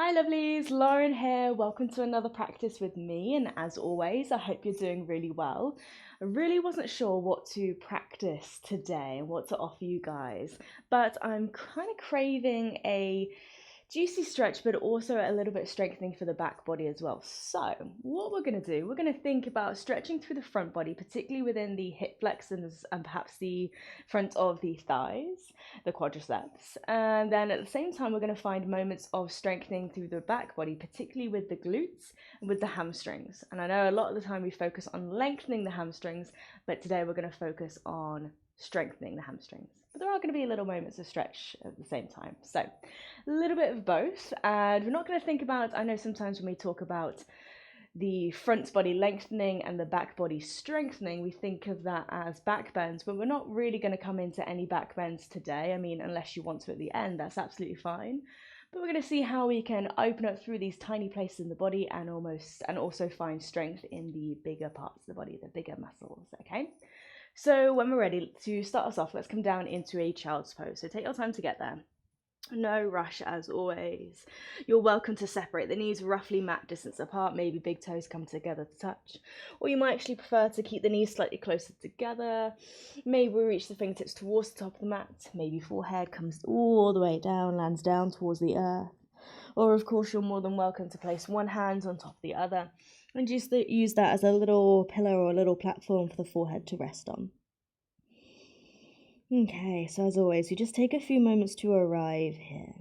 Hi lovelies, Lauren here. Welcome to another practice with me, and as always, I hope you're doing really well. I really wasn't sure what to practice today, what to offer you guys, but I'm kind of craving a juicy stretch, but also a little bit strengthening for the back body as well. So what we're going to do, we're going to think about stretching through the front body, particularly within the hip flexors and perhaps the front of the thighs, the quadriceps. And then at the same time, we're going to find moments of strengthening through the back body, particularly with the glutes and with the hamstrings. And I know a lot of the time we focus on lengthening the hamstrings, but today we're going to focus on strengthening the hamstrings. But there are going to be little moments of stretch at the same time. So a little bit of both. And we're not going to think about, I know sometimes when we talk about the front body lengthening and the back body strengthening, we think of that as back bends, but we're not really going to come into any back bends today. I mean, unless you want to at the end, that's absolutely fine. But we're going to see how we can open up through these tiny places in the body and also find strength in the bigger parts of the body, the bigger muscles, okay? So when we're ready to start us off, let's come down into a child's pose. So take your time to get there. No rush as always. You're welcome to separate the knees roughly mat distance apart, maybe big toes come together to touch. Or you might actually prefer to keep the knees slightly closer together. Maybe we reach the fingertips towards the top of the mat. Maybe forehead comes all the way down, lands down towards the earth. Or of course you're more than welcome to place one hand on top of the other and just use that as a little pillow or a little platform for the forehead to rest on. Okay, so as always, we just take a few moments to arrive here,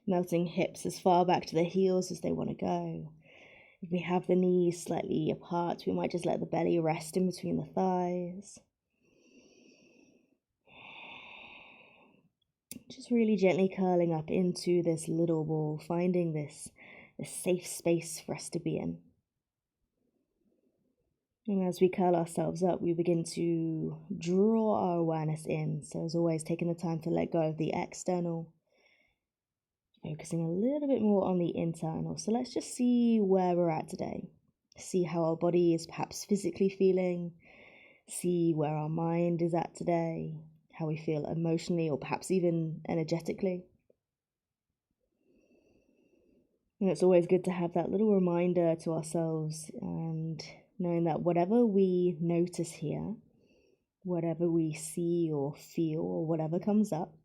melting hips as far back to the heels as they want to go. If we have the knees slightly apart, we might just let the belly rest in between the thighs. Just really gently curling up into this little ball, finding this safe space for us to be in. And as we curl ourselves up, we begin to draw our awareness in. So as always, taking the time to let go of the external, focusing a little bit more on the internal. So let's just see where we're at today. See how our body is perhaps physically feeling. See where our mind is at today. How we feel emotionally or perhaps even energetically. And it's always good to have that little reminder to ourselves and knowing that whatever we notice here, whatever we see or feel or whatever comes up,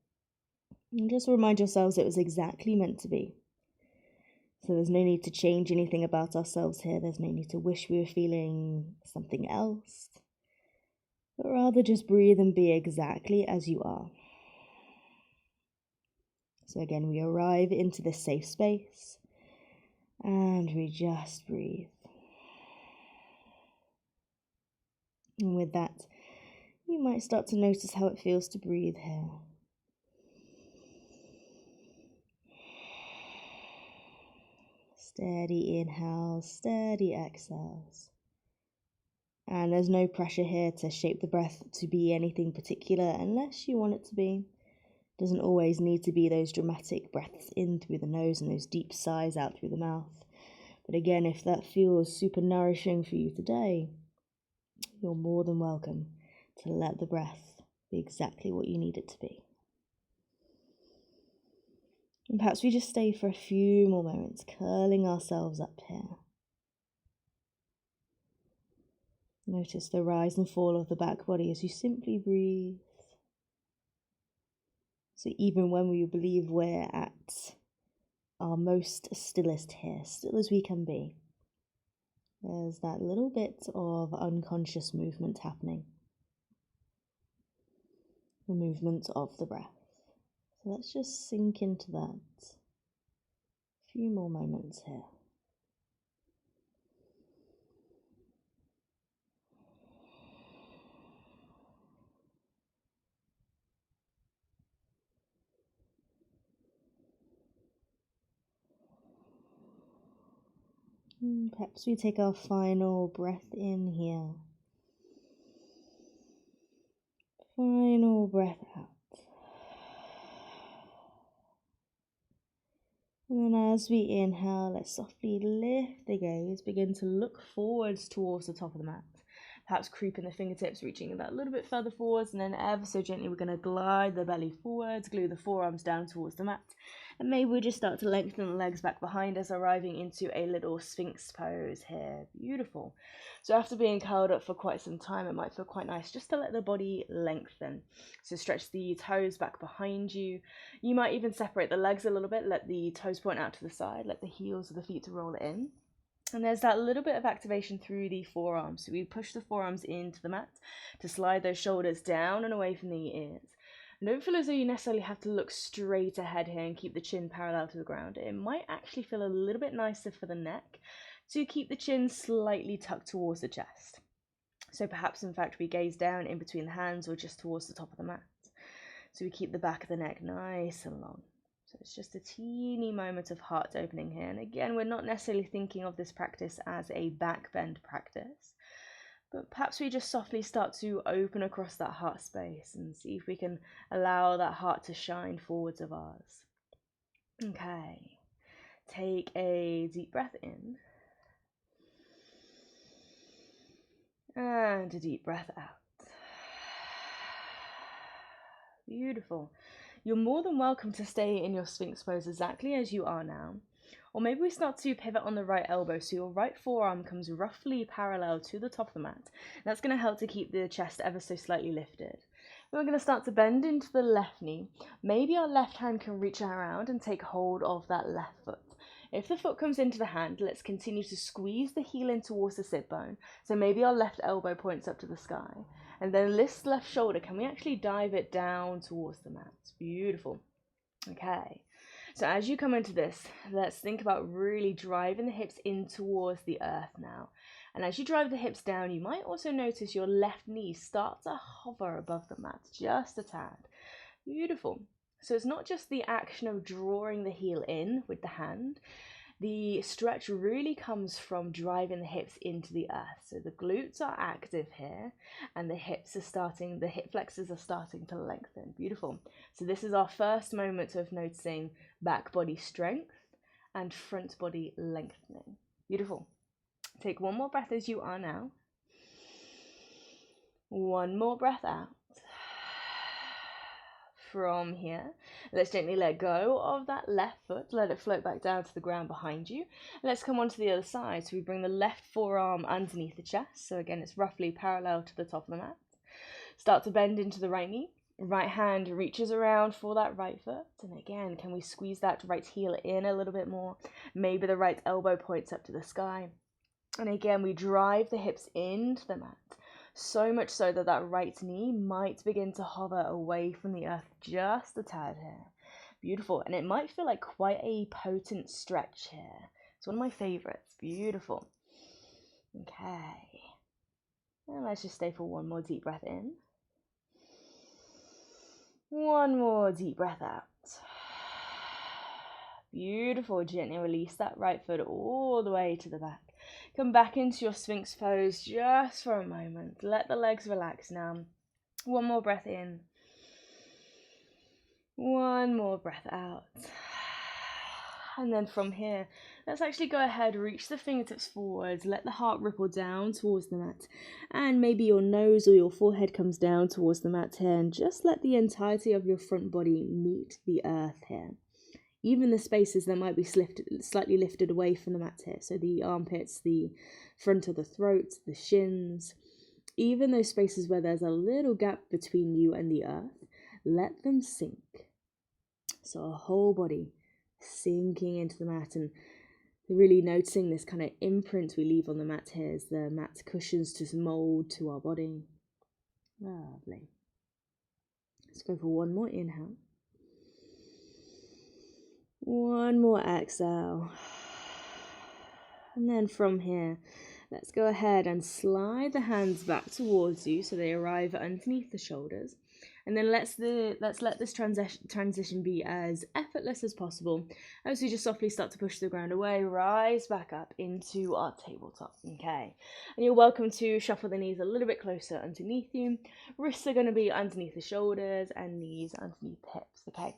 and just remind yourselves it was exactly meant to be. So there's no need to change anything about ourselves here. There's no need to wish we were feeling something else, but rather just breathe and be exactly as you are. So again, we arrive into this safe space and we just breathe. And with that, you might start to notice how it feels to breathe here. Steady inhales, steady exhales. And there's no pressure here to shape the breath to be anything particular unless you want it to be. It doesn't always need to be those dramatic breaths in through the nose and those deep sighs out through the mouth. But again, if that feels super nourishing for you today, you're more than welcome to let the breath be exactly what you need it to be. And perhaps we just stay for a few more moments, curling ourselves up here. Notice the rise and fall of the back body as you simply breathe. So even when we believe we're at our most stillest here, still as we can be, there's that little bit of unconscious movement happening. The movement of the breath. So let's just sink into that. A few more moments here. Perhaps we take our final breath in here. Final breath out. And then as we inhale, let's softly lift the gaze, begin to look forwards towards the top of the mat. Perhaps creeping the fingertips, reaching that a little bit further forwards, and then ever so gently we're going to glide the belly forwards, glue the forearms down towards the mat. And maybe we just start to lengthen the legs back behind us, arriving into a little Sphinx pose here. Beautiful. So after being curled up for quite some time, it might feel quite nice just to let the body lengthen. So stretch the toes back behind you. You might even separate the legs a little bit, let the toes point out to the side, let the heels of the feet to roll in. And there's that little bit of activation through the forearms. So we push the forearms into the mat to slide those shoulders down and away from the ears. And don't feel as though you necessarily have to look straight ahead here and keep the chin parallel to the ground. It might actually feel a little bit nicer for the neck to keep the chin slightly tucked towards the chest. So perhaps, in fact, we gaze down in between the hands or just towards the top of the mat. So we keep the back of the neck nice and long. So it's just a teeny moment of heart opening here. And again, we're not necessarily thinking of this practice as a back bend practice, but perhaps we just softly start to open across that heart space and see if we can allow that heart to shine forwards of ours. Okay, take a deep breath in and a deep breath out. Beautiful. You're more than welcome to stay in your Sphinx pose exactly as you are now. Or maybe we start to pivot on the right elbow so your right forearm comes roughly parallel to the top of the mat. That's going to help to keep the chest ever so slightly lifted. We're going to start to bend into the left knee. Maybe our left hand can reach around and take hold of that left foot. If the foot comes into the hand, let's continue to squeeze the heel in towards the sit bone. So maybe our left elbow points up to the sky. And then lift left shoulder. Can we actually dive it down towards the mat? Beautiful. Okay. So as you come into this, let's think about really driving the hips in towards the earth now. And as you drive the hips down, you might also notice your left knee start to hover above the mat, just a tad. Beautiful. So it's not just the action of drawing the heel in with the hand. The stretch really comes from driving the hips into the earth. So the glutes are active here and the hip flexors are starting to lengthen. Beautiful. So this is our first moment of noticing back body strength and front body lengthening. Beautiful. Take one more breath as you are now. One more breath out. From here, let's gently let go of that left foot, let it float back down to the ground behind you. Let's come on to the other side. So we bring the left forearm underneath the chest. So again, it's roughly parallel to the top of the mat. Start to bend into the right knee. Right hand reaches around for that right foot. And again, can we squeeze that right heel in a little bit more? Maybe the right elbow points up to the sky. And again, we drive the hips into the mat. So much so that that right knee might begin to hover away from the earth just a tad here. Beautiful. And it might feel like quite a potent stretch here. It's one of my favorites. Beautiful. Okay. And let's just stay for one more deep breath in. One more deep breath out. Beautiful. Gently release that right foot all the way to the back. Come back into your Sphinx pose just for a moment. Let the legs relax now. One more breath in. One more breath out. And then from here, let's actually go ahead, reach the fingertips forwards, let the heart ripple down towards the mat. And maybe your nose or your forehead comes down towards the mat here. And just let the entirety of your front body meet the earth here. Even the spaces that might be slightly lifted away from the mat here. So the armpits, the front of the throat, the shins. Even those spaces where there's a little gap between you and the earth, let them sink. So our whole body sinking into the mat and really noticing this kind of imprint we leave on the mat here as the mat cushions to mold to our body. Lovely. Let's go for one more inhale. One more exhale. And then from here, let's go ahead and slide the hands back towards you so they arrive underneath the shoulders. And then let's let this transition be as effortless as possible as we just softly start to push the ground away, rise back up into our tabletop. Okay, and you're welcome to shuffle the knees a little bit closer underneath you. Wrists are going to be underneath the shoulders and knees underneath the hips. Okay.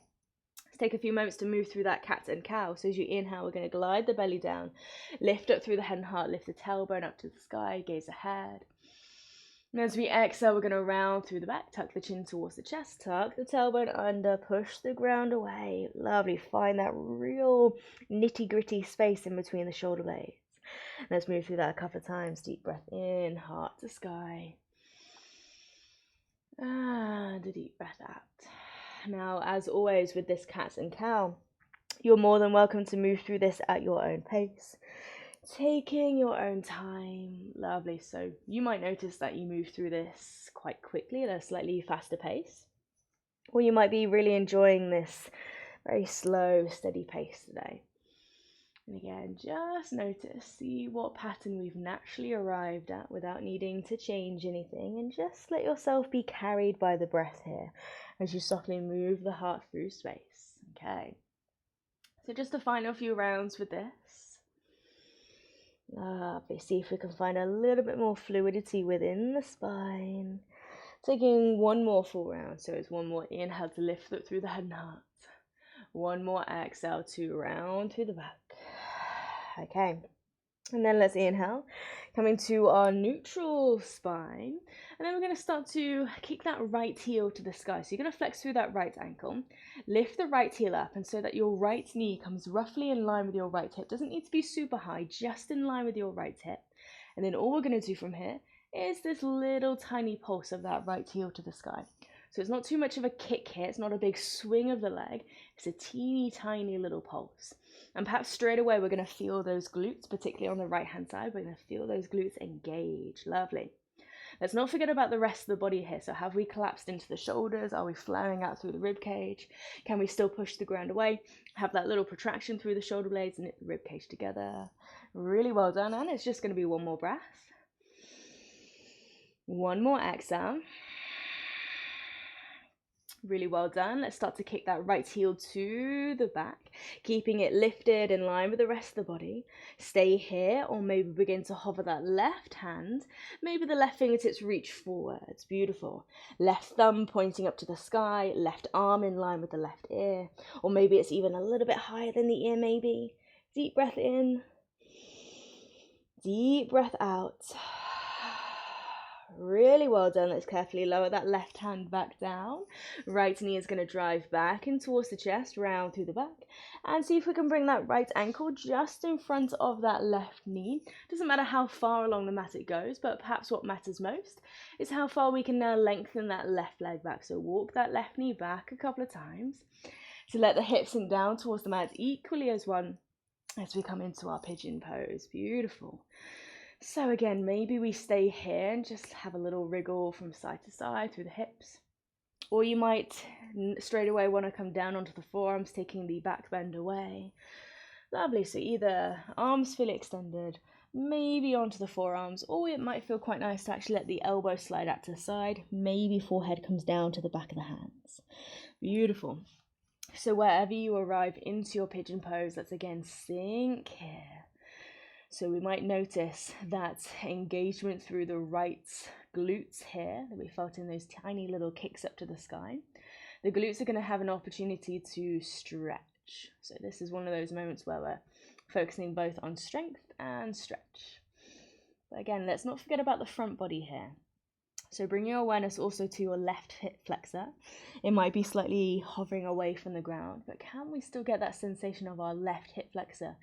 Let's take a few moments to move through that cat and cow. So as you inhale, we're going to glide the belly down, lift up through the head and heart, lift the tailbone up to the sky, gaze ahead. And as we exhale, we're going to round through the back, tuck the chin towards the chest, tuck the tailbone under, push the ground away. Lovely. Find that real nitty-gritty space in between the shoulder blades. Let's move through that a couple of times. Deep breath in, heart to sky. And a deep breath out. Now, as always with this cat and cow, you're more than welcome to move through this at your own pace, taking your own time. Lovely. So you might notice that you move through this quite quickly at a slightly faster pace, or you might be really enjoying this very slow, steady pace today. And again, just notice, see what pattern we've naturally arrived at without needing to change anything, and just let yourself be carried by the breath here as you softly move the heart through space. Okay, so just a final few rounds with this. Lovely. See if we can find a little bit more fluidity within the spine. Taking one more full round, so it's one more inhale to lift it through the head and heart. One more exhale to round through the back. Okay, and then let's inhale, coming to our neutral spine, and then we're going to start to kick that right heel to the sky. So you're going to flex through that right ankle, lift the right heel up, and so that your right knee comes roughly in line with your right hip. Doesn't need to be super high, just in line with your right hip. And then all we're going to do from here is this little tiny pulse of that right heel to the sky. So it's not too much of a kick here, it's not a big swing of the leg, it's a teeny tiny little pulse. And perhaps straight away we're going to feel those glutes, particularly on the right hand side, we're going to feel those glutes engage. Lovely. Let's not forget about the rest of the body here. So have we collapsed into the shoulders? Are we flaring out through the rib cage? Can we still push the ground away? Have that little protraction through the shoulder blades and knit the rib cage together. Really well done. And it's just going to be one more breath. One more exhale. Really well done. Let's start to kick that right heel to the back, keeping it lifted in line with the rest of the body. Stay here, or maybe begin to hover that left hand. Maybe the left fingertips reach forwards. Beautiful. Left thumb pointing up to the sky, left arm in line with the left ear, or maybe it's even a little bit higher than the ear maybe. Deep breath in, deep breath out. Really well done. Let's carefully lower that left hand back down. Right knee is going to drive back in towards the chest, round through the back. And see if we can bring that right ankle just in front of that left knee. Doesn't matter how far along the mat it goes, but perhaps what matters most is how far we can now lengthen that left leg back. So walk that left knee back a couple of times to let the hips sink down towards the mat equally as one as we come into our pigeon pose. Beautiful. So again, maybe we stay here and just have a little wriggle from side to side through the hips. Or you might straight away want to come down onto the forearms, taking the back bend away. Lovely. So either arms fully extended, maybe onto the forearms, or it might feel quite nice to actually let the elbow slide out to the side. Maybe forehead comes down to the back of the hands. Beautiful. So wherever you arrive into your pigeon pose, let's again sink here. So we might notice that engagement through the right glutes here that we felt in those tiny little kicks up to the sky. The glutes are going to have an opportunity to stretch. So this is one of those moments where we're focusing both on strength and stretch. But again, let's not forget about the front body here. So bring your awareness also to your left hip flexor. It might be slightly hovering away from the ground, but can we still get that sensation of our left hip flexor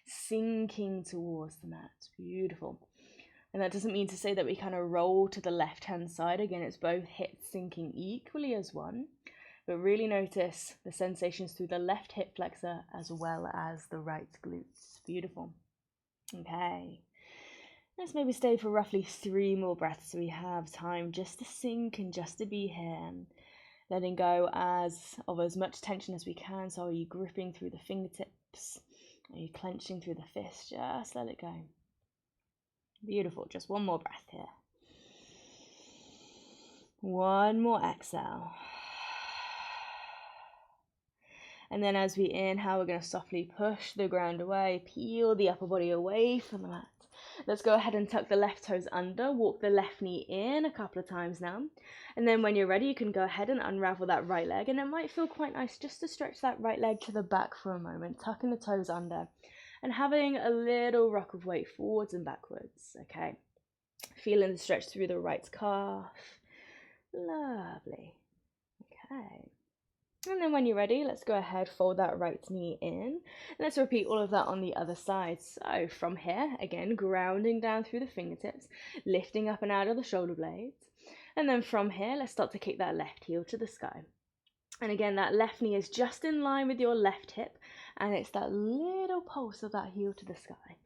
sinking towards the mat? Beautiful. And that doesn't mean to say that we kind of roll to the left hand side. Again, it's both hips sinking equally as one, but really notice the sensations through the left hip flexor as well as the right glutes. Beautiful. Okay. Let's maybe stay for roughly 3 more breaths so we have time just to sink and just to be here. Letting go of as much tension as we can. So are you gripping through the fingertips? Are you clenching through the fists? Just let it go. Beautiful. Just one more breath here. One more exhale. And then as we inhale, we're going to softly push the ground away, peel the upper body away from the mat. Let's go ahead and tuck the left toes under, walk the left knee in a couple of times now. And then when you're ready, you can go ahead and unravel that right leg. And it might feel quite nice just to stretch that right leg to the back for a moment, tucking the toes under and having a little rock of weight forwards and backwards. Okay. Feeling the stretch through the right calf. Lovely. Okay. And then when you're ready, let's go ahead, fold that right knee in. And let's repeat all of that on the other side. So from here, again, grounding down through the fingertips, lifting up and out of the shoulder blades. And then from here, let's start to kick that left heel to the sky. And again, that left knee is just in line with your left hip. And it's that little pulse of that heel to the sky.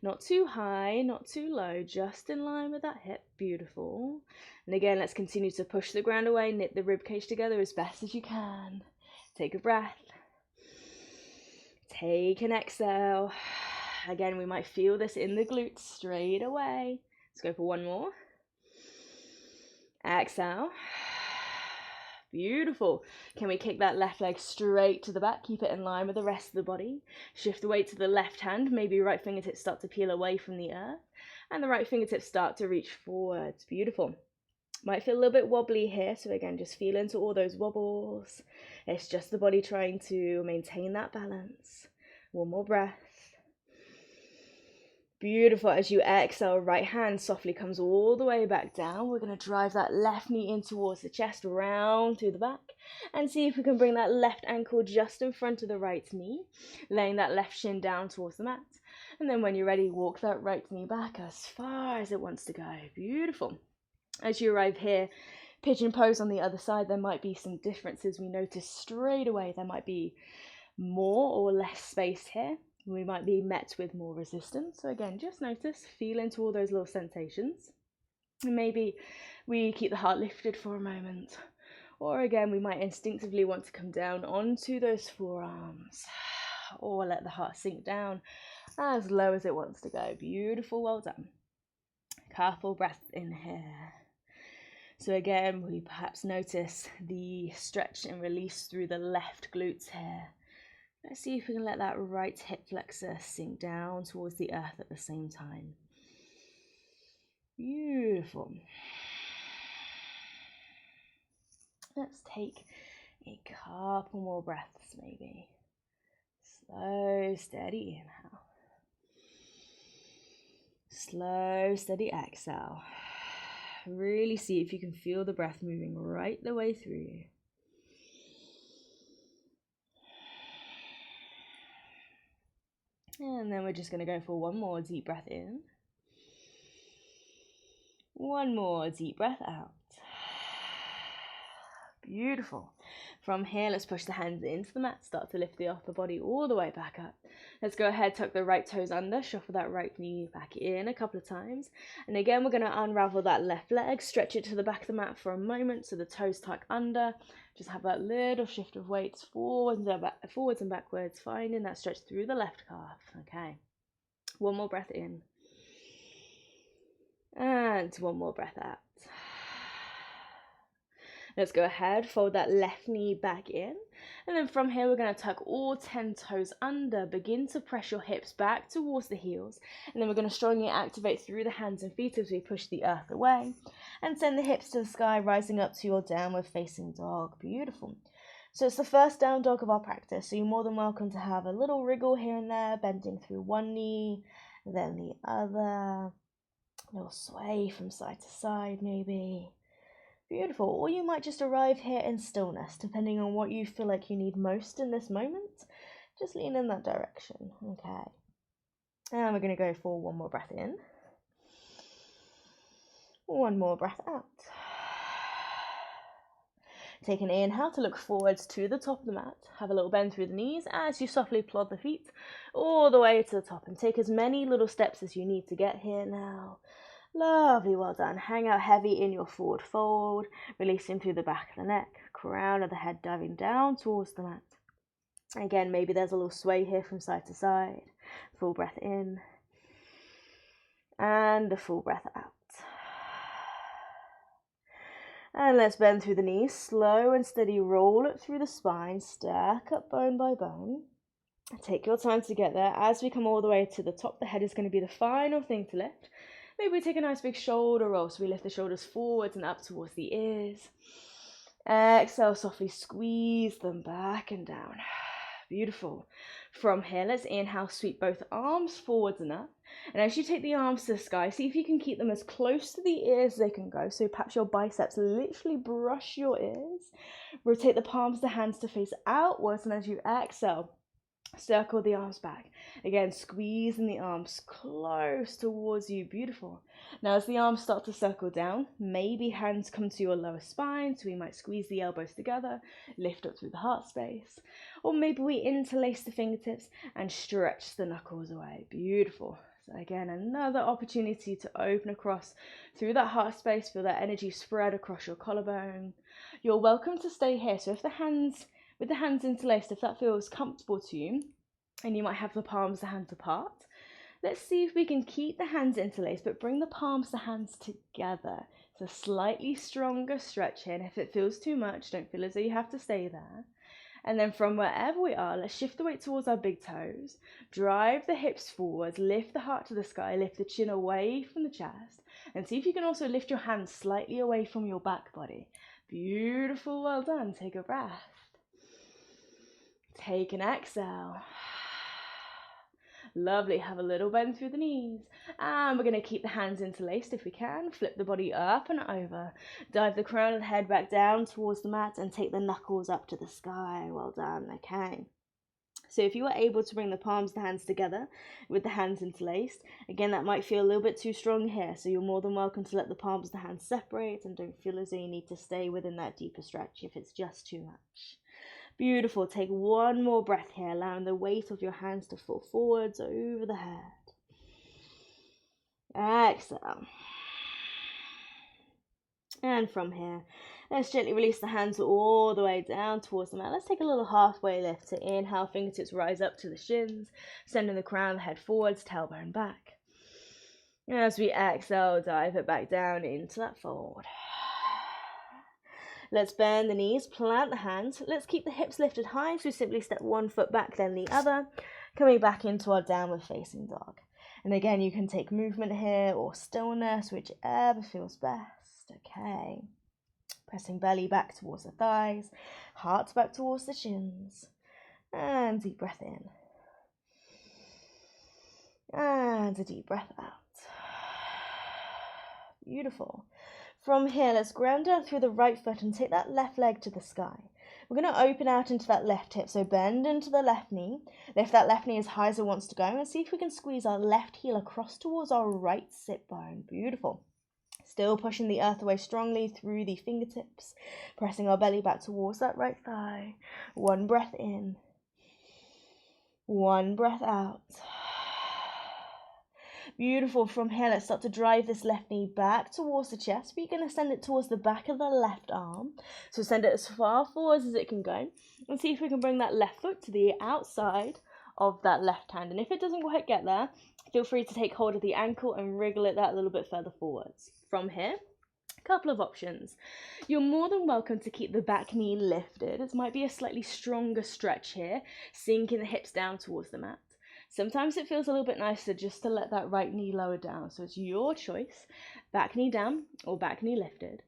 Not too high, not too low, just in line with that hip. Beautiful. And again, let's continue to push the ground away, knit the rib cage together as best as you can. Take a breath. Take an exhale. Again, we might feel this in the glutes straight away. Let's go for one more. Exhale. Beautiful. Can we kick that left leg straight to the back? Keep it in line with the rest of the body. Shift the weight to the left hand. Maybe right fingertips start to peel away from the earth. And the right fingertips start to reach forwards. Beautiful. Might feel a little bit wobbly here. So again, just feel into all those wobbles. It's just the body trying to maintain that balance. One more breath. Beautiful. As you exhale, right hand softly comes all the way back down. We're going to drive that left knee in towards the chest, round through the back. And see if we can bring that left ankle just in front of the right knee, laying that left shin down towards the mat. And then when you're ready, walk that right knee back as far as it wants to go. Beautiful. As you arrive here, pigeon pose on the other side, there might be some differences we notice straight away. There might be more or less space here. We might be met with more resistance. So again, just notice, feel into all those little sensations. And maybe we keep the heart lifted for a moment. Or again, we might instinctively want to come down onto those forearms. Or let the heart sink down as low as it wants to go. Beautiful, well done. Couple breaths in here. So again, we perhaps notice the stretch and release through the left glutes here. Let's see if we can let that right hip flexor sink down towards the earth at the same time. Beautiful. Let's take a couple more breaths maybe. Slow, steady inhale. Slow, steady exhale. Really see if you can feel the breath moving right the way through you. And then we're just going to go for one more deep breath in. One more deep breath out. Beautiful. From here, let's push the hands into the mat. Start to lift the upper body all the way back up. Let's go ahead, tuck the right toes under, shuffle that right knee back in a couple of times. And again, we're going to unravel that left leg, stretch it to the back of the mat for a moment so the toes tuck under. Just have that little shift of weights forwards and backwards, finding that stretch through the left calf. Okay. One more breath in. And one more breath out. Let's go ahead, fold that left knee back in. And then from here, we're going to tuck all 10 toes under. Begin to press your hips back towards the heels. And then we're going to strongly activate through the hands and feet as we push the earth away. And send the hips to the sky, rising up to your downward facing dog. Beautiful. So it's the first down dog of our practice. So you're more than welcome to have a little wriggle here and there, bending through one knee, then the other. A little sway from side to side maybe. Beautiful. Or you might just arrive here in stillness, depending on what you feel like you need most in this moment. Just lean in that direction. Okay. And we're going to go for one more breath in. One more breath out. Take an inhale to look forwards to the top of the mat. Have a little bend through the knees as you softly plod the feet all the way to the top. And take as many little steps as you need to get here now. Lovely, well done. Hang out heavy in your forward fold, releasing through the back of the neck, crown of the head diving down towards the mat. Again, maybe there's a little sway here from side to side. Full breath in, and a full breath out. And let's bend through the knees, slow and steady, roll it through the spine, stack up bone by bone. Take your time to get there. As we come all the way to the top, the head is going to be the final thing to lift. Maybe we take a nice big shoulder roll, so we lift the shoulders forwards and up towards the ears. Exhale, softly squeeze them back and down. Beautiful. From here, let's inhale, sweep both arms forwards and up. And as you take the arms to the sky, see if you can keep them as close to the ears as they can go. So perhaps your biceps literally brush your ears. Rotate the palms of the hands to face outwards. And as you exhale, circle the arms back. Again, squeezing the arms close towards you. Beautiful. Now as the arms start to circle down, maybe hands come to your lower spine. So we might squeeze the elbows together, lift up through the heart space. Or maybe we interlace the fingertips and stretch the knuckles away. Beautiful. So again, another opportunity to open across through that heart space. Feel that energy spread across your collarbone. You're welcome to stay here. So if with the hands interlaced, if that feels comfortable to you, and you might have the palms of the hands apart, let's see if we can keep the hands interlaced, but bring the palms of the hands together. So slightly stronger stretch here. And if it feels too much, don't feel as though you have to stay there. And then from wherever we are, let's shift the weight towards our big toes. Drive the hips forward, lift the heart to the sky, lift the chin away from the chest. And see if you can also lift your hands slightly away from your back body. Beautiful, well done. Take a breath. Take an exhale. Lovely, have a little bend through the knees. And we're going to keep the hands interlaced if we can. Flip the body up and over. Dive the crown of the head back down towards the mat and take the knuckles up to the sky. Well done, okay. So if you were able to bring the palms of the hands together with the hands interlaced, again, that might feel a little bit too strong here. So you're more than welcome to let the palms of the hands separate and don't feel as though you need to stay within that deeper stretch if it's just too much. Beautiful. Take one more breath here, allowing the weight of your hands to fall forwards over the head. Exhale. And from here, let's gently release the hands all the way down towards the mat. Let's take a little halfway lift. So inhale, fingertips rise up to the shins, sending the crown of the head forwards, tailbone back. And as we exhale, dive it back down into that fold. Let's bend the knees, plant the hands. Let's keep the hips lifted high. So we simply step one foot back, then the other. Coming back into our downward facing dog. And again, you can take movement here or stillness, whichever feels best. Okay. Pressing belly back towards the thighs. Heart back towards the shins. And deep breath in. And a deep breath out. Beautiful. From here, let's ground down through the right foot and take that left leg to the sky. We're going to open out into that left hip, so bend into the left knee. Lift that left knee as high as it wants to go and see if we can squeeze our left heel across towards our right sit bone. Beautiful. Still pushing the earth away strongly through the fingertips, pressing our belly back towards that right thigh. One breath in. One breath out. Beautiful. From here, let's start to drive this left knee back towards the chest. We're going to send it towards the back of the left arm. So send it as far forwards as it can go. And see if we can bring that left foot to the outside of that left hand. And if it doesn't quite get there, feel free to take hold of the ankle and wriggle it that little bit further forwards. From here, a couple of options. You're more than welcome to keep the back knee lifted. This might be a slightly stronger stretch here, sinking the hips down towards the mat. Sometimes it feels a little bit nicer just to let that right knee lower down. So it's your choice, back knee down or back knee lifted.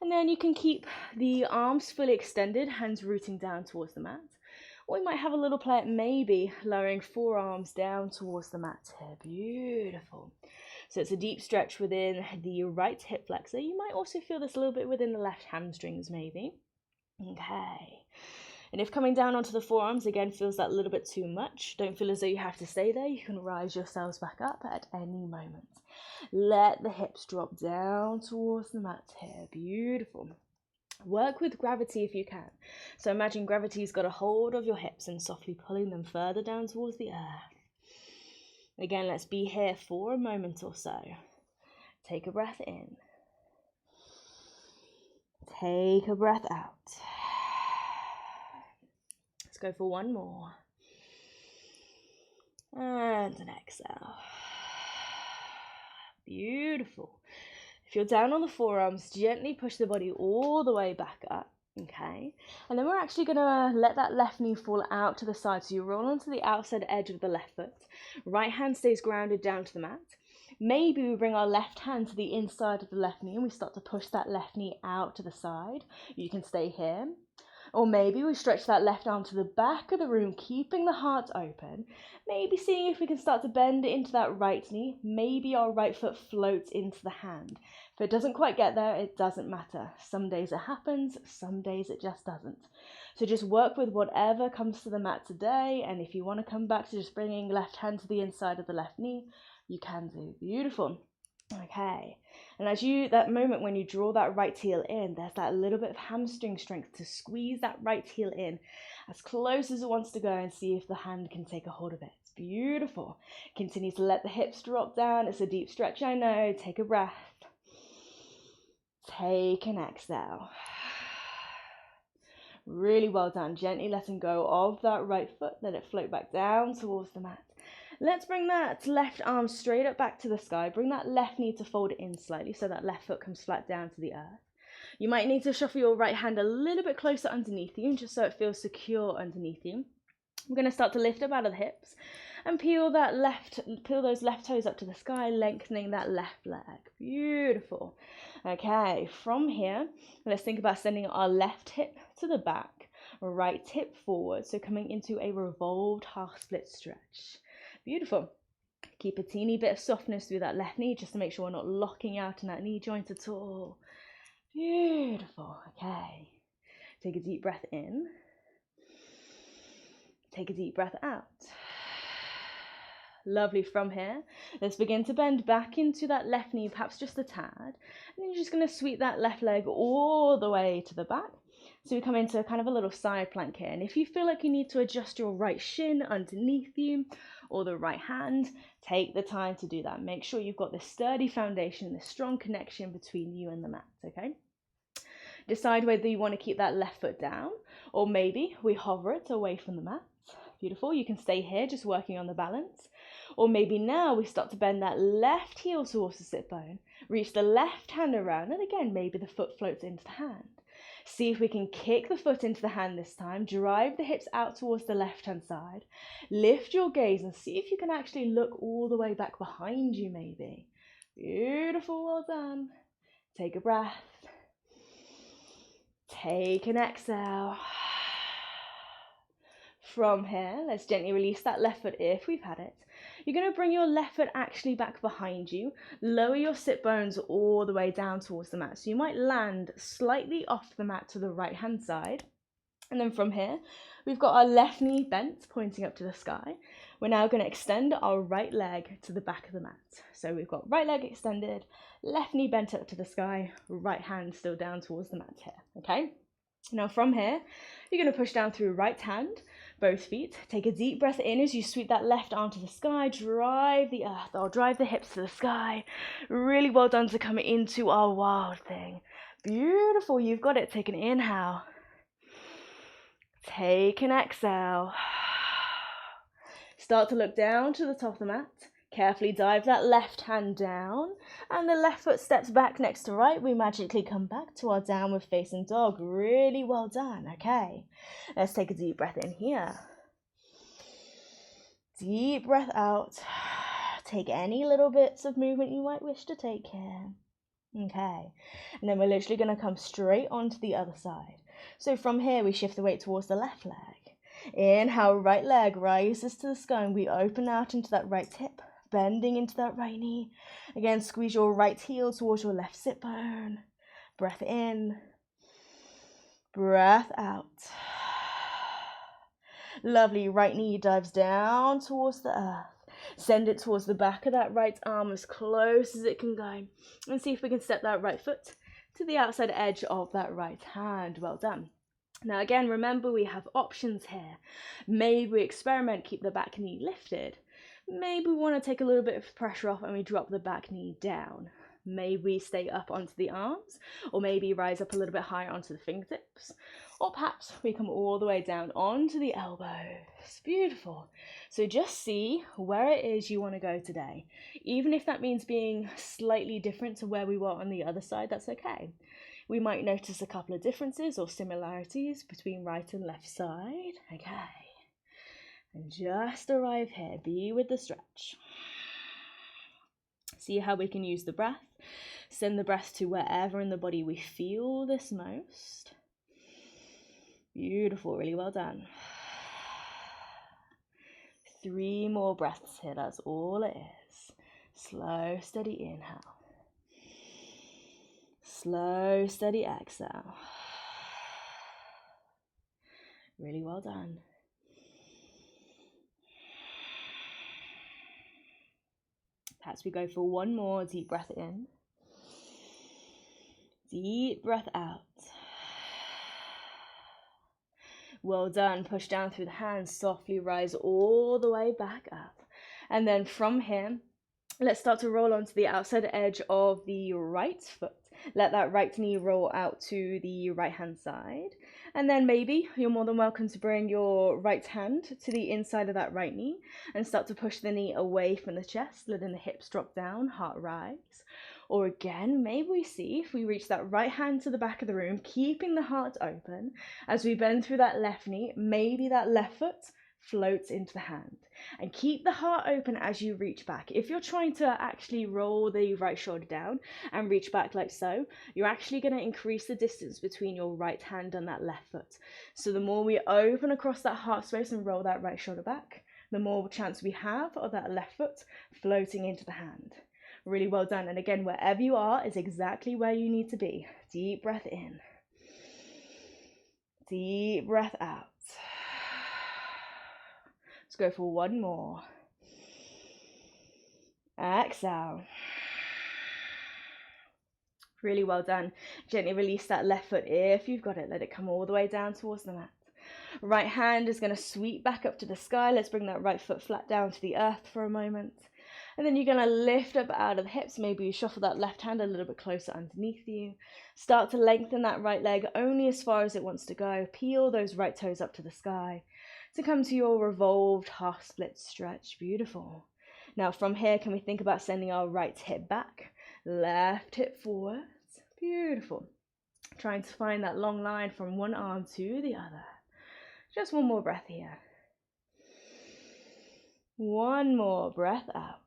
And then you can keep the arms fully extended, hands rooting down towards the mat. Or we might have a little play at maybe lowering forearms down towards the mat here. Beautiful. So it's a deep stretch within the right hip flexor. You might also feel this a little bit within the left hamstrings maybe. Okay. And if coming down onto the forearms again feels that little bit too much, don't feel as though you have to stay there. You can rise yourselves back up at any moment. Let the hips drop down towards the mat here. Beautiful. Work with gravity if you can. So imagine gravity's got a hold of your hips and softly pulling them further down towards the earth. Again, let's be here for a moment or so. Take a breath in. Take a breath out. Go for one more. And an exhale. Beautiful. If you're down on the forearms, gently push the body all the way back up. Okay. And then we're actually going to let that left knee fall out to the side. So you roll onto the outside edge of the left foot. Right hand stays grounded down to the mat. Maybe we bring our left hand to the inside of the left knee and we start to push that left knee out to the side. You can stay here. Or maybe we stretch that left arm to the back of the room, keeping the heart open. Maybe seeing if we can start to bend into that right knee. Maybe our right foot floats into the hand. If it doesn't quite get there, it doesn't matter. Some days it happens, some days it just doesn't. So just work with whatever comes to the mat today. And if you want to come back to just bringing left hand to the inside of the left knee, you can do. Beautiful. Okay, and as that moment when you draw that right heel in, there's that little bit of hamstring strength to squeeze that right heel in as close as it wants to go and see if the hand can take a hold of it. It's beautiful. Continue to let the hips drop down. It's a deep stretch, I know. Take a breath. Take an exhale. Really well done. Gently letting go of that right foot. Let it float back down towards the mat. Let's bring that left arm straight up back to the sky. Bring that left knee to fold in slightly so that left foot comes flat down to the earth. You might need to shuffle your right hand a little bit closer underneath you, just so it feels secure underneath you. I'm going to start to lift up out of the hips and peel those left toes up to the sky, lengthening that left leg. Beautiful. Okay, from here, let's think about sending our left hip to the back, right hip forward, so coming into a revolved half split stretch. Beautiful. Keep a teeny bit of softness through that left knee just to make sure we're not locking out in that knee joint at all. Beautiful. Okay. Take a deep breath in. Take a deep breath out. Lovely. From here, let's begin to bend back into that left knee, perhaps just a tad. And then you're just going to sweep that left leg all the way to the back. So we come into kind of a little side plank here. And if you feel like you need to adjust your right shin underneath you or the right hand, take the time to do that. Make sure you've got this sturdy foundation, this strong connection between you and the mat, okay? Decide whether you want to keep that left foot down or maybe we hover it away from the mat. Beautiful. You can stay here just working on the balance. Or maybe now we start to bend that left heel towards the sit bone, reach the left hand around, and again, maybe the foot floats into the hand. See if we can kick the foot into the hand this time. Drive the hips out towards the left-hand side. Lift your gaze and see if you can actually look all the way back behind you maybe. Beautiful, well done. Take a breath. Take an exhale. From here, let's gently release that left foot if we've had it. You're going to bring your left foot actually back behind you. Lower your sit bones all the way down towards the mat. So you might land slightly off the mat to the right hand side. And then from here, we've got our left knee bent, pointing up to the sky. We're now going to extend our right leg to the back of the mat. So we've got right leg extended, left knee bent up to the sky, right hand still down towards the mat here, okay? Now from here, you're going to push down through right hand, both feet. Take a deep breath in as you sweep that left arm to the sky, drive the earth, or drive the hips to the sky. Really well done to come into our wild thing. Beautiful, you've got it. Take an inhale. Take an exhale. Start to look down to the top of the mat. Carefully dive that left hand down and the left foot steps back next to right. We magically come back to our downward facing dog. Really well done. Okay, let's take a deep breath in here. Deep breath out. Take any little bits of movement you might wish to take here. Okay, and then we're literally going to come straight onto the other side. So from here we shift the weight towards the left leg. Inhale, right leg rises to the sky and we open out into that right hip. Bending into that right knee. Again, squeeze your right heel towards your left sit bone. Breath in. Breath out. Lovely. Right knee dives down towards the earth. Send it towards the back of that right arm as close as it can go. And see if we can step that right foot to the outside edge of that right hand. Well done. Now again, remember we have options here. Maybe we experiment, keep the back knee lifted. Maybe we want to take a little bit of pressure off and we drop the back knee down. Maybe we stay up onto the arms, or maybe rise up a little bit higher onto the fingertips, or perhaps we come all the way down onto the elbows. Beautiful. So just see where it is you want to go today. Even if that means being slightly different to where we were on the other side, that's okay. We might notice a couple of differences or similarities between right and left side. Okay. And just arrive here, be with the stretch. See how we can use the breath. Send the breath to wherever in the body we feel this most. Beautiful, really well done. 3 more breaths here, that's all it is. Slow, steady inhale. Slow, steady exhale. Really well done. Perhaps we go for one more deep breath in. Deep breath out. Well done. Push down through the hands. Softly rise all the way back up. And then from here, let's start to roll onto the outside edge of the right foot. Let that right knee roll out to the right hand side. And then maybe you're more than welcome to bring your right hand to the inside of that right knee and start to push the knee away from the chest, letting the hips drop down, heart rise. Or again, maybe we see if we reach that right hand to the back of the room, keeping the heart open as we bend through that left knee, maybe that left foot floats into the hand. And keep the heart open as you reach back. If you're trying to actually roll the right shoulder down and reach back like so, you're actually going to increase the distance between your right hand and that left foot. So the more we open across that heart space and roll that right shoulder back, the more chance we have of that left foot floating into the hand. Really well done. And again, wherever you are is exactly where you need to be. Deep breath in. Deep breath out. Let's go for one more. Exhale. Really well done. Gently release that left foot if you've got it. Let it come all the way down towards the mat. Right hand is going to sweep back up to the sky. Let's bring that right foot flat down to the earth for a moment. And then you're going to lift up out of the hips. Maybe you shuffle that left hand a little bit closer underneath you. Start to lengthen that right leg only as far as it wants to go. Peel those right toes up to the sky to come to your revolved half split stretch. Beautiful. Now from here, can we think about sending our right hip back, left hip forwards? Beautiful. Trying to find that long line from one arm to the other. Just one more breath here. One more breath out.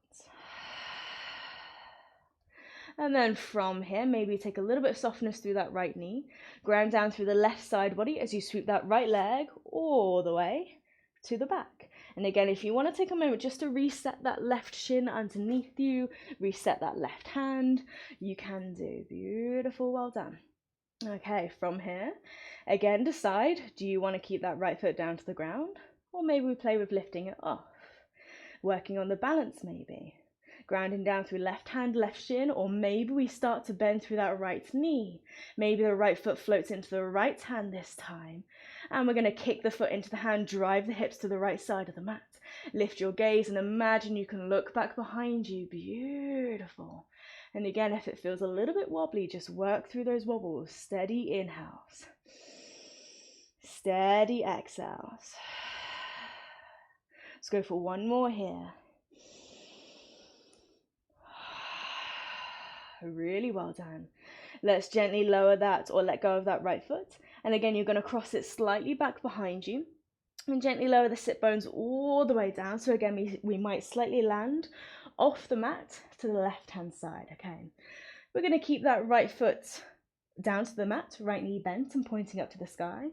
And then from here, maybe take a little bit of softness through that right knee. Ground down through the left side body as you sweep that right leg all the way to the back. And again, if you want to take a moment just to reset that left shin underneath you, reset that left hand, you can do. Beautiful, well done. Okay, from here, again, decide, do you want to keep that right foot down to the ground? Or maybe we play with lifting it off. Working on the balance maybe. Grounding down through left hand, left shin, or maybe we start to bend through that right knee. Maybe the right foot floats into the right hand this time. And we're going to kick the foot into the hand, drive the hips to the right side of the mat. Lift your gaze and imagine you can look back behind you. Beautiful. And again, if it feels a little bit wobbly, just work through those wobbles. Steady inhales. Steady exhales. Let's go for one more here. Really well done. Let's gently lower that or let go of that right foot. And again, you're going to cross it slightly back behind you and gently lower the sit bones all the way down. So again, we might slightly land off the mat to the left hand side. Okay, we're going to keep that right foot down to the mat, right knee bent and pointing up to the sky,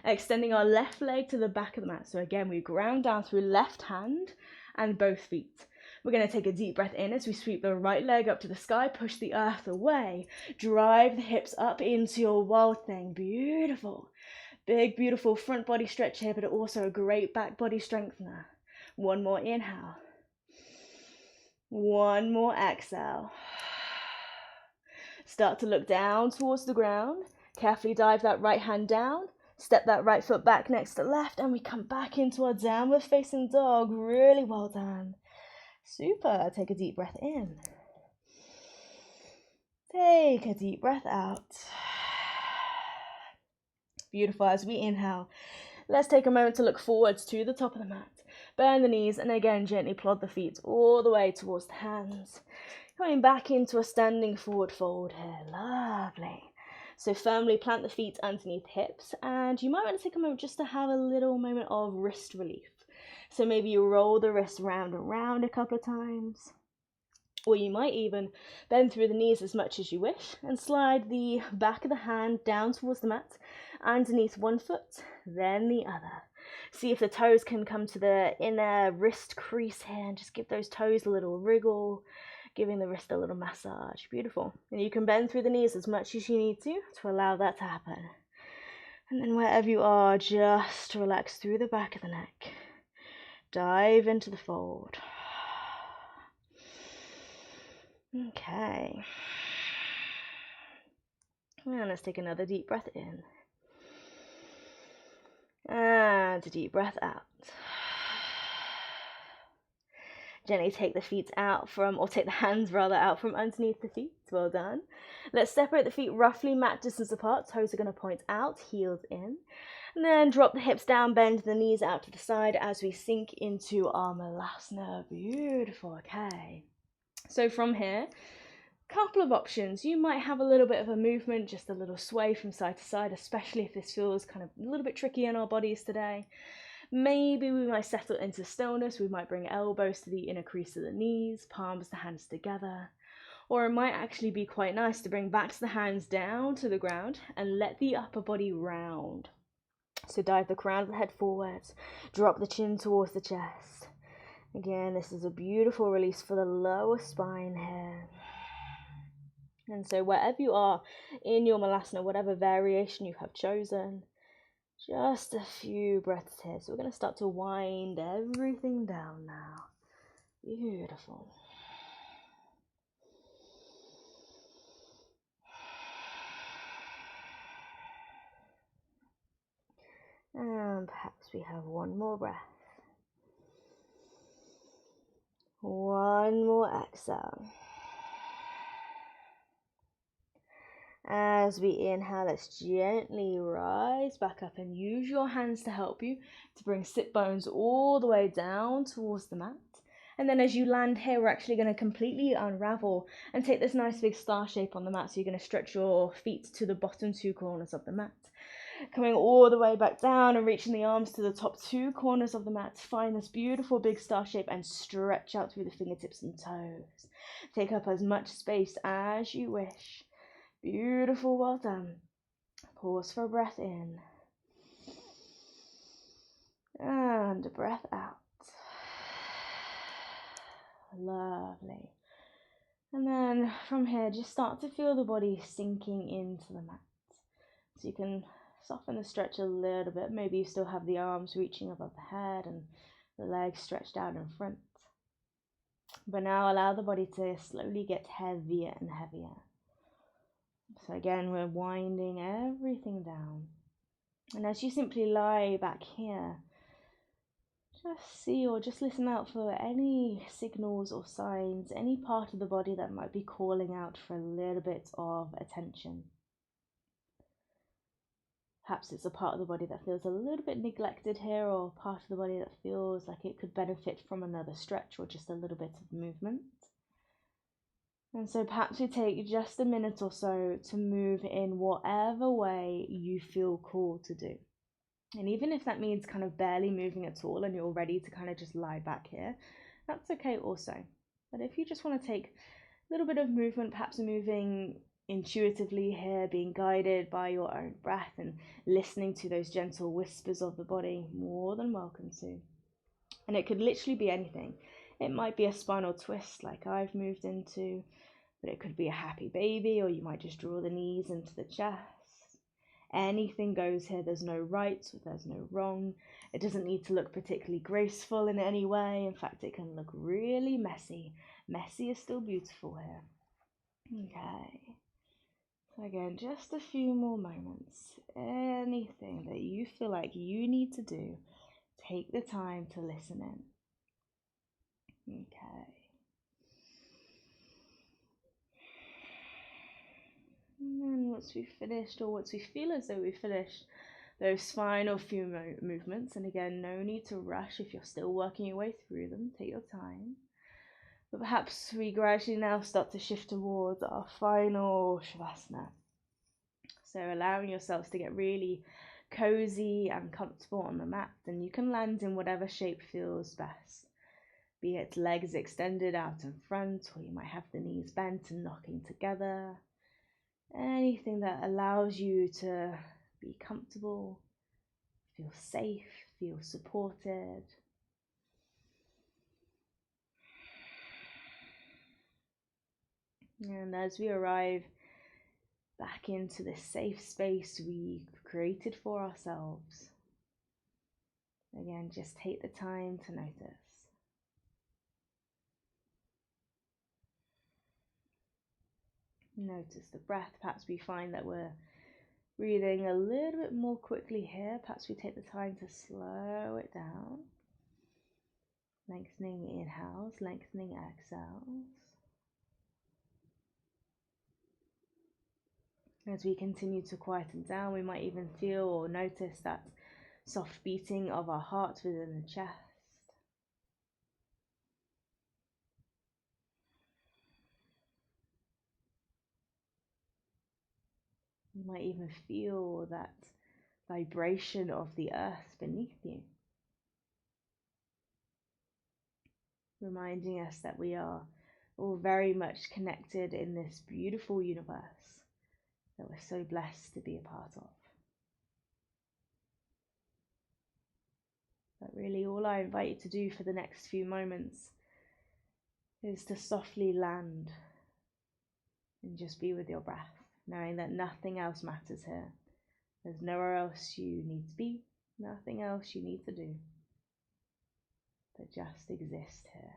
extending our left leg to the back of the mat. So again, we ground down through left hand and both feet. We're going to take a deep breath in as we sweep the right leg up to the sky, push the earth away, drive the hips up into your wild thing. Beautiful. Big, beautiful front body stretch here, but also a great back body strengthener. One more inhale. One more exhale. Start to look down towards the ground. Carefully dive that right hand down. Step that right foot back next to left, and we come back into our downward facing dog. Really well done. Super. Take a deep breath in. Take a deep breath out. Beautiful. As we inhale, let's take a moment to look forwards to the top of the mat. Bend the knees and again gently plod the feet all the way towards the hands. Coming back into a standing forward fold here. Lovely. So firmly plant the feet underneath hips, and you might want to take a moment just to have a little moment of wrist relief. So maybe you roll the wrists round and round a couple of times. Or you might even bend through the knees as much as you wish and slide the back of the hand down towards the mat underneath one foot, then the other. See if the toes can come to the inner wrist crease here, and just give those toes a little wriggle, giving the wrist a little massage. Beautiful. And you can bend through the knees as much as you need to allow that to happen. And then wherever you are, just relax through the back of the neck. Dive into the fold. Okay. And let's take another deep breath in. And a deep breath out. Gently take the feet out from, or take the hands rather out from underneath the feet. Well done. Let's separate the feet roughly mat distance apart. Toes are going to point out, heels in. And then drop the hips down, bend the knees out to the side as we sink into our Malasana. Beautiful. Okay. So from here, couple of options. You might have a little bit of a movement, just a little sway from side to side, especially if this feels kind of a little bit tricky in our bodies today. Maybe we might settle into stillness. We might bring elbows to the inner crease of the knees, palms to hands together. Or it might actually be quite nice to bring back to the hands down to the ground and let the upper body round. So dive the crown of the head forwards, drop the chin towards the chest. Again, this is a beautiful release for the lower spine here. And so wherever you are in your Malasana, whatever variation you have chosen, just a few breaths here. So we're going to start to wind everything down now. Beautiful. And perhaps we have one more breath. One more exhale. As we inhale, let's gently rise back up and use your hands to help you to bring sit bones all the way down towards the mat. And then as you land here, we're actually going to completely unravel and take this nice big star shape on the mat. So you're going to stretch your feet to the bottom two corners of the mat. Coming all the way back down and reaching the arms to the top two corners of the mat. Find this beautiful big star shape and stretch out through the fingertips and toes. Take up as much space as you wish. Beautiful, well done. Pause for a breath in. And a breath out. Lovely. And then from here, just start to feel the body sinking into the mat. So you can soften the stretch a little bit. Maybe you still have the arms reaching above the head and the legs stretched out in front. But now allow the body to slowly get heavier and heavier. So again, we're winding everything down. And as you simply lie back here, just see or just listen out for any signals or signs, any part of the body that might be calling out for a little bit of attention. Perhaps it's a part of the body that feels a little bit neglected here, or part of the body that feels like it could benefit from another stretch or just a little bit of movement. And so perhaps we take just a minute or so to move in whatever way you feel called to do. And even if that means kind of barely moving at all and you're ready to kind of just lie back here, that's okay also. But if you just want to take a little bit of movement, perhaps moving intuitively here, being guided by your own breath and listening to those gentle whispers of the body, more than welcome to. And it could literally be anything. It might be a spinal twist like I've moved into, but it could be a happy baby, or you might just draw the knees into the chest. Anything goes here. There's no right, there's no wrong. It doesn't need to look particularly graceful in any way. In fact, it can look really messy. Messy is still beautiful here. Okay. So again, just a few more moments. Anything that you feel like you need to do, take the time to listen in. Okay. And then once we've finished, or once we feel as though we've finished those final few movements, and again, no need to rush if you're still working your way through them, take your time. But perhaps we gradually now start to shift towards our final Shavasana. So allowing yourselves to get really cozy and comfortable on the mat, and you can land in whatever shape feels best. Be it legs extended out in front, or you might have the knees bent and knocking together. Anything that allows you to be comfortable, feel safe, feel supported. And as we arrive back into this safe space we created for ourselves, again, just take the time to notice. Notice the breath. Perhaps we find that we're breathing a little bit more quickly here. Perhaps we take the time to slow it down. Lengthening inhales, lengthening exhales. As we continue to quieten down, we might even feel or notice that soft beating of our heart within the chest. You might even feel that vibration of the earth beneath you, reminding us that we are all very much connected in this beautiful universe that we're so blessed to be a part of. But really, all I invite you to do for the next few moments is to softly land and just be with your breath, knowing that nothing else matters here. There's nowhere else you need to be, nothing else you need to do, but just exist here.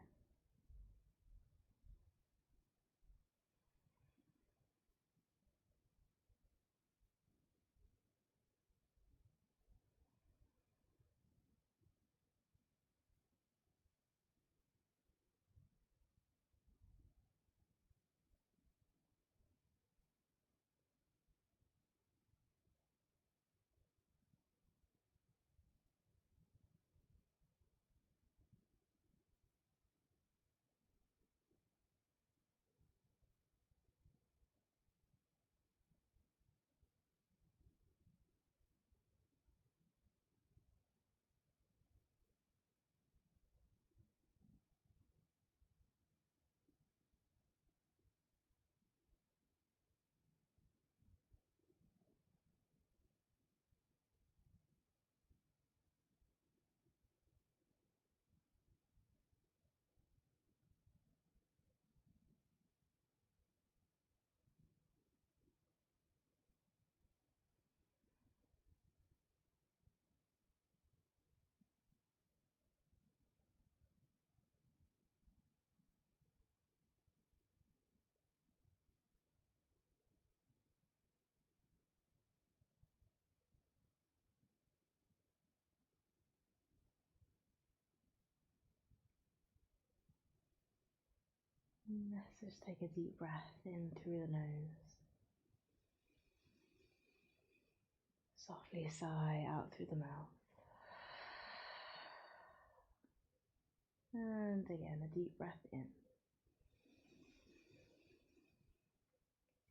Let's just take a deep breath in through the nose. Softly sigh out through the mouth. And again, a deep breath in.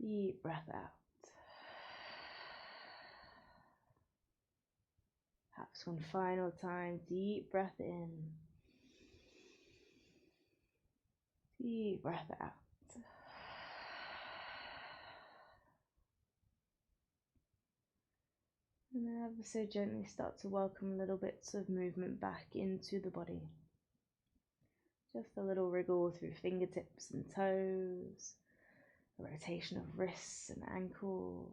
Deep breath out. Perhaps one final time, deep breath in. Deep breath out. And then ever so gently start to welcome little bits of movement back into the body. Just a little wriggle through fingertips and toes, a rotation of wrists and ankles.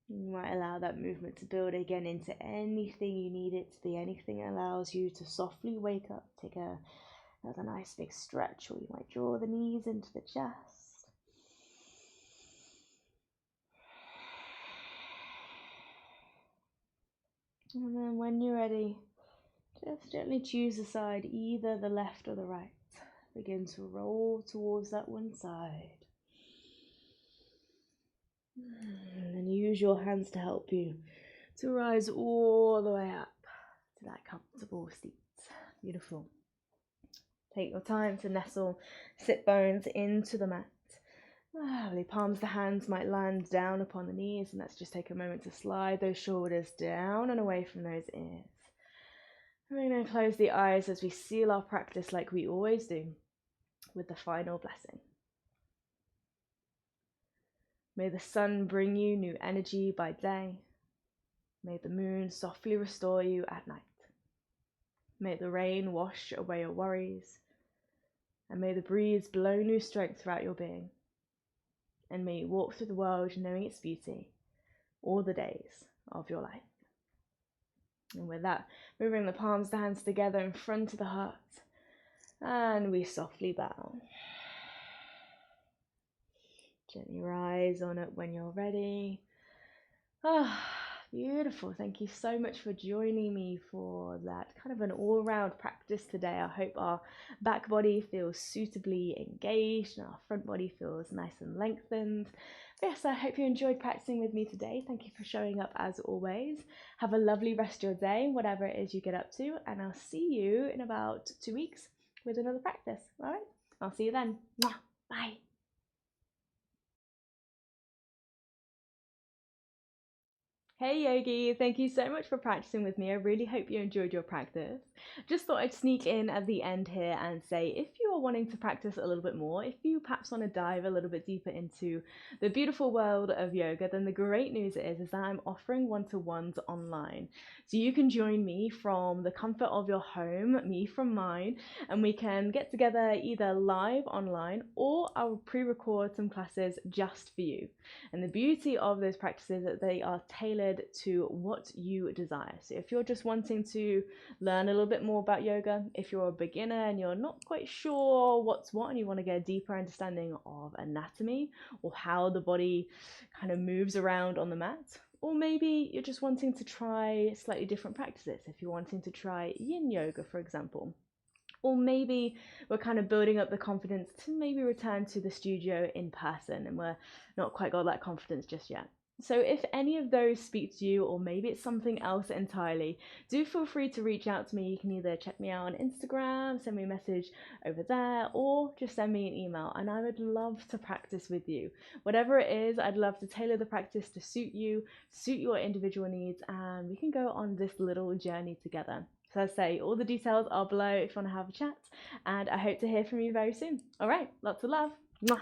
You might allow that movement to build again into anything you need it to be, anything that allows you to softly wake up, take another nice big stretch, or you might draw the knees into the chest. And then when you're ready, just gently choose a side, either the left or the right. Begin to roll towards that one side. And then use your hands to help you to rise all the way up to that comfortable seat. Beautiful. Take your time to nestle sit bones into the mat. Lovely. Palms of the hands might land down upon the knees, and let's just take a moment to slide those shoulders down and away from those ears. And we're going to close the eyes as we seal our practice like we always do with the final blessing. May the sun bring you new energy by day. May the moon softly restore you at night. May the rain wash away your worries. And may the breeze blow new strength throughout your being. And may you walk through the world knowing its beauty all the days of your life. And with that, we bring the palms of the hands together in front of the heart. And we softly bow. Gently rise on it when you're ready. Beautiful. Thank you so much for joining me for that kind of an all-round practice today. I hope our back body feels suitably engaged and our front body feels nice and lengthened. But yes, I hope you enjoyed practicing with me today. Thank you for showing up as always. Have a lovely rest of your day, whatever it is you get up to, and I'll see you in about 2 weeks with another practice. All right? I'll see you then. Mwah. Bye. Hey Yogi, thank you so much for practicing with me. I really hope you enjoyed your practice. Just thought I'd sneak in at the end here and say if you are wanting to practice a little bit more, if you perhaps want to dive a little bit deeper into the beautiful world of yoga, then the great news is that I'm offering one-to-ones online. So you can join me from the comfort of your home, me from mine, and we can get together either live online or I'll pre-record some classes just for you. And the beauty of those practices is that they are tailored to what you desire. So if you're just wanting to learn a little bit more about yoga, if you're a beginner and you're not quite sure what's what and you want to get a deeper understanding of anatomy or how the body kind of moves around on the mat, or maybe you're just wanting to try slightly different practices, if you're wanting to try yin yoga, for example. Or maybe we're kind of building up the confidence to maybe return to the studio in person and we're not quite got that confidence just yet. So if any of those speak to you, or maybe it's something else entirely, do feel free to reach out to me. You can either check me out on Instagram, send me a message over there, or just send me an email and I would love to practice with you. Whatever it is, I'd love to tailor the practice to suit you, suit your individual needs, and we can go on this little journey together. So as I say, all the details are below if you want to have a chat, and I hope to hear from you very soon. All right, lots of love. Mwah.